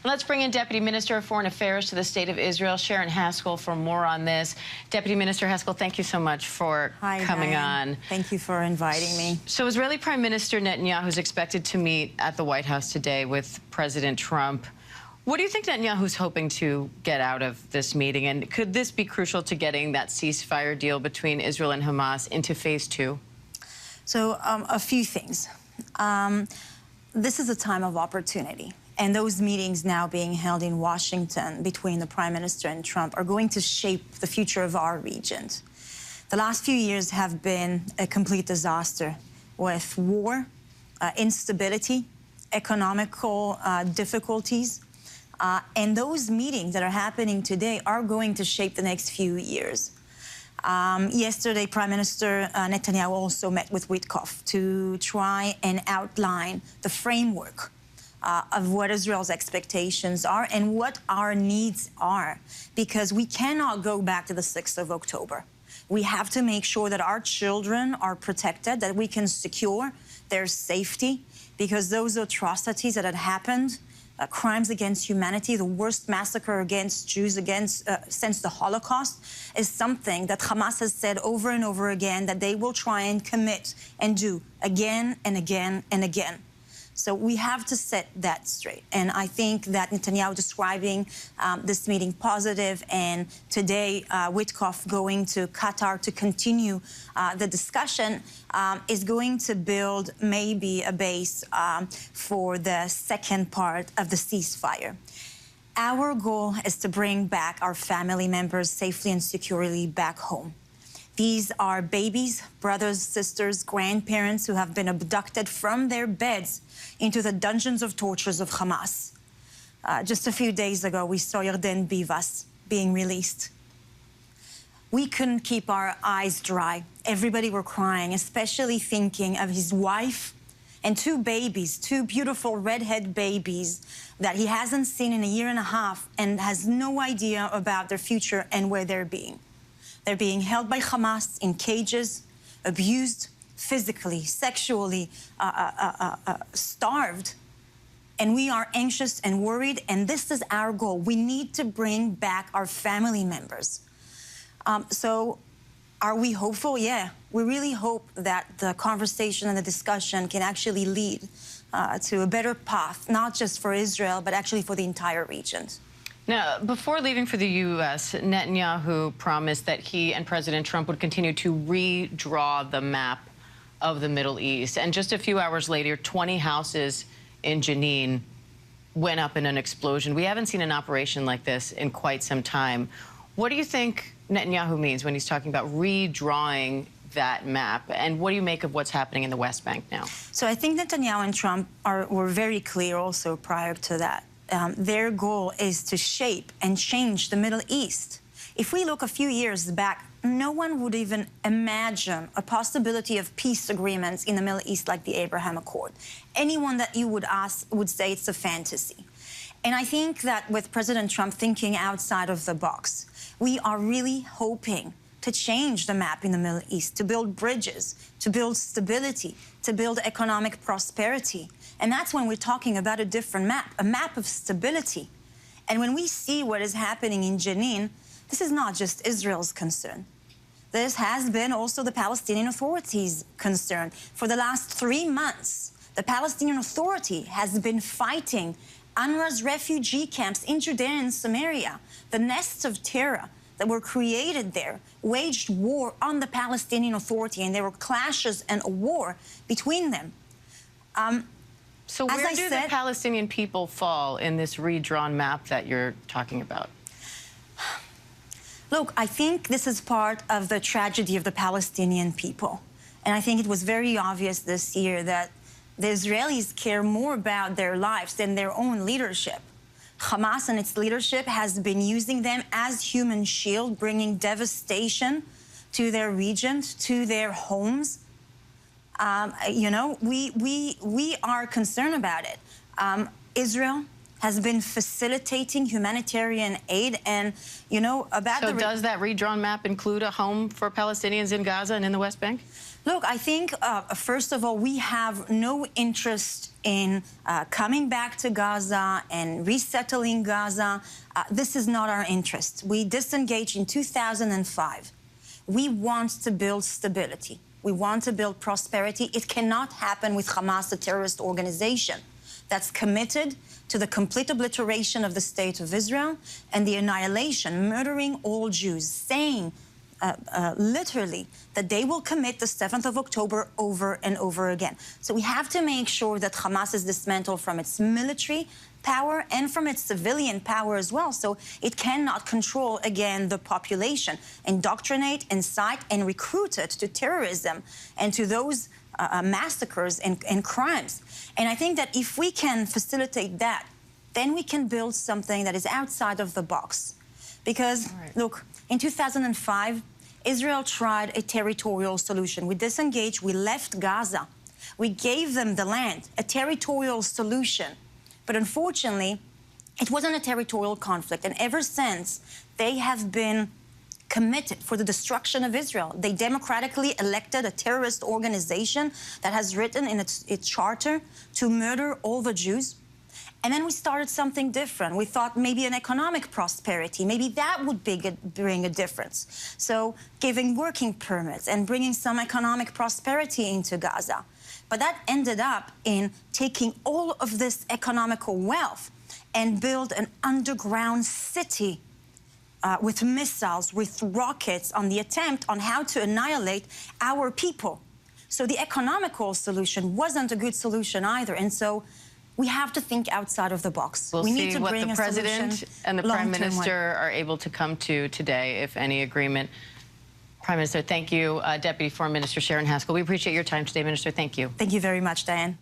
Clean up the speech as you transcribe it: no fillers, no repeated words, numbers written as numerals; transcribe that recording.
Let's bring in Deputy Minister of Foreign Affairs to the State of Israel, Sharren Haskel, for more on this. Deputy Minister Haskel, thank you so much for coming on. Thank you for inviting me. So Israeli Prime Minister Netanyahu is expected to meet at the White House today with President Trump. What do you think Netanyahu's hoping to get out of this meeting? And could this be crucial to getting that ceasefire deal between Israel and Hamas into phase 2? So a few things. This is a time of opportunity. And those meetings now being held in Washington between the Prime Minister and Trump are going to shape the future of our region. The last few years have been a complete disaster with war, instability, economical difficulties. And those meetings that are happening today are going to shape the next few years. Yesterday, Prime Minister Netanyahu also met with Witkoff to try and outline the framework of what Israel's expectations are and what our needs are, because we cannot go back to the 6th of October. We have to make sure that our children are protected, that we can secure their safety, because those atrocities that had happened, crimes against humanity, the worst massacre against Jews since the Holocaust, is something that Hamas has said over and over again that they will try and commit and do again and again and again. So we have to set that straight. And I think that Netanyahu describing this meeting positive, and today Witkoff going to Qatar to continue the discussion is going to build maybe a base for the second part of the ceasefire. Our goal is to bring back our family members safely and securely back home. These are babies, brothers, sisters, grandparents who have been abducted from their beds into the dungeons of tortures of Hamas. Just a few days ago, we saw Yarden Bivas being released. We couldn't keep our eyes dry. Everybody were crying, especially thinking of his wife and two babies, two beautiful redhead babies that he hasn't seen in a year and a half and has no idea about their future and where they're being. They're being held by Hamas in cages, abused physically, sexually, starved. And we are anxious and worried, and this is our goal. We need to bring back our family members. So are we hopeful? Yeah, we really hope that the conversation and the discussion can actually lead to a better path, not just for Israel, but actually for the entire region. Now, before leaving for the U.S., Netanyahu promised that he and President Trump would continue to redraw the map of the Middle East. And just a few hours later, 20 houses in Jenin went up in an explosion. We haven't seen an operation like this in quite some time. What do you think Netanyahu means when he's talking about redrawing that map? And what do you make of what's happening in the West Bank now? So I think Netanyahu and Trump were very clear also prior to that. Their goal is to shape and change the Middle East. If we look a few years back, no one would even imagine a possibility of peace agreements in the Middle East like the Abraham Accord. Anyone that you would ask would say it's a fantasy. And I think that with President Trump thinking outside of the box, we are really hoping to change the map in the Middle East, to build bridges, to build stability, to build economic prosperity. And that's when we're talking about a different map, a map of stability. And when we see what is happening in Jenin, this is not just Israel's concern. This has been also the Palestinian Authority's concern. For the last 3 months, the Palestinian Authority has been fighting UNRWA's refugee camps in Judea and Samaria, the nests of terror that were created there, waged war on the Palestinian Authority, and there were clashes and a war between them. So where do the Palestinian people fall in this redrawn map that you're talking about? Look, I think this is part of the tragedy of the Palestinian people. And I think it was very obvious this year that the Israelis care more about their lives than their own leadership. Hamas and its leadership has been using them as human shield, bringing devastation to their region, to their homes. You know, we are concerned about it. Israel has been facilitating humanitarian aid. And, you know, about So does that redrawn map include a home for Palestinians in Gaza and in the West Bank? Look, I think, first of all, we have no interest in coming back to Gaza and resettling Gaza. This is not our interest. We disengaged in 2005. We want to build stability. We want to build prosperity. It cannot happen with Hamas, a terrorist organization that's committed to the complete obliteration of the state of Israel and the annihilation, murdering all Jews, saying literally that they will commit the 7th of October over and over again. So we have to make sure that Hamas is dismantled from its military power and from its civilian power as well. So it cannot control, again, the population, indoctrinate, incite, and recruit it to terrorism and to those massacres and crimes. And I think that if we can facilitate that, then we can build something that is outside of the box. Because, look, in 2005, Israel tried a territorial solution. We disengaged, we left Gaza. We gave them the land, a territorial solution. But unfortunately, it wasn't a territorial conflict. And ever since, they have been committed for the destruction of Israel. They democratically elected a terrorist organization that has written in its charter to murder all the Jews. And then we started something different. We thought maybe an economic prosperity, maybe that would bring a difference. So giving working permits and bringing some economic prosperity into Gaza. But that ended up in taking all of this economical wealth and build an underground city with missiles, with rockets, on the attempt on how to annihilate our people. So the economical solution wasn't a good solution either. And so we have to think outside of the box. We'll we see need to what bring the President and the Prime Minister are able to come to today, if any agreement. Prime Minister, thank you. Deputy Foreign Minister Sharren Haskel, we appreciate your time today, Minister. Thank you. Thank you very much, Diane.